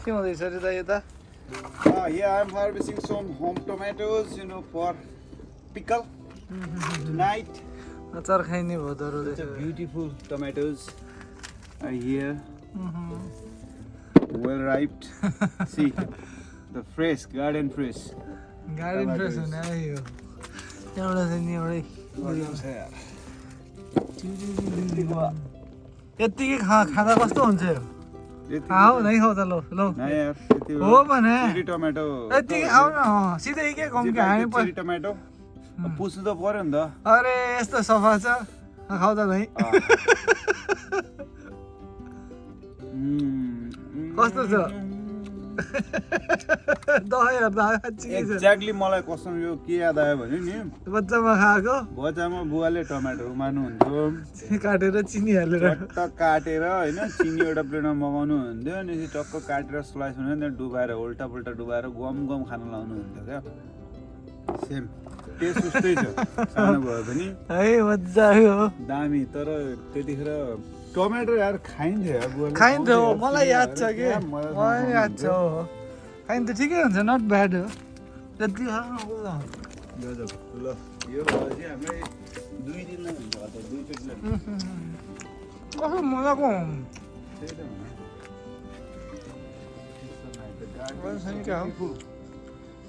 के हुँदैछ रे त यता Yeah, I'm harvesting some home tomatoes, for pickle tonight. अचार खाइने भयो त Such a beautiful tomatoes are here, well ripe. See, the fresh, garden fresh. Garden fresh हुने आयो एउटा चाहिँ नि एउटै यत्तिकै खाँदा कस्तो हुन्छ यो आऊ नै खाऊ त ल ल हो भने टमेटो यत्तिकै आऊ न सिधै के कम के हामी चेरी टमेटो पुस्नु त पर्यो नि त अरे यस्तो सफा छ खाऊ त भाइ कस्तो छ एक्ज्याक्टली मलाई कसम यो के याद आयो भने नि बच्चामा खाएको बच्चामा बुवाले टमाटर उमार्नुहुन्थ्यो काटेर चिनी हालेर टक्क काटेर होइन चिनी एउटा प्लेटमा मगाउनु हुन्थ्यो अनि टक्क काटेर स्लाइस हुन्थ्यो त्यहाँ डुबाएर उल्टा पुल्टा डुबाएर गम खान लाउनु हुन्थ्यो क्या सेम टेस्ट उस्तै छ सानो भयो पनि है मजा आयो दामी तर त्यतिखेर टमेटो यार खाइन्थ्यो यार बुवाले खाइन्थ्यो मलाई याद छ कि मलाई याद छ खाइन्थ्यो ठिकै हुन्छ नट ब्याड हो त्यति ल यो चाहिँ हामीलाई 2 दिनमा हुन्छ अथवा 2 चोटि कस्तो मजाको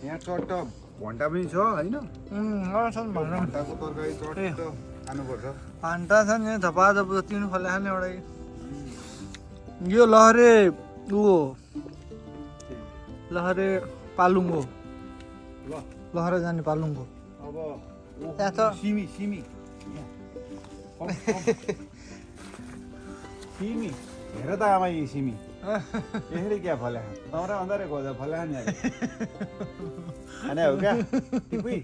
यहाँ चट्ट भन्टा पनि छ होइन भन्टाको तरकारी चट्ट खानुपर्छ भान्टा छ नि धपा धप तिन फले खाने एउटै यो लहरे लहरे पालुङ्गो लहरे जाने पालुङ्गो अब त्यहाँ त सिमी हेर त आमा यी सिमी यसरी क्या फल्या तम्रा भन्दा रे खोजा फल्या नि हो क्या टिपुई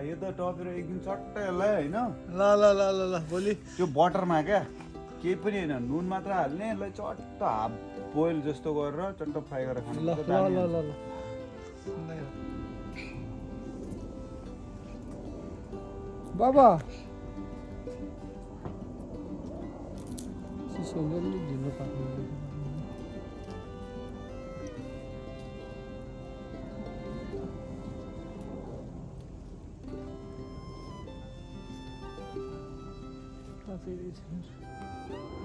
यो त टपेर एकदिन चट्ट यसलाई होइन ल ल ल ल ल भोलि त्यो बटरमा क्या केही पनि होइन नुन मात्र हाल्ने यसलाई चट्ट हाफ बोइल जस्तो गरेर चट्ट फ्राई गरेर खानु ल ल ल ल बाबा सिसोले ढिलो पाक्नु Coffee.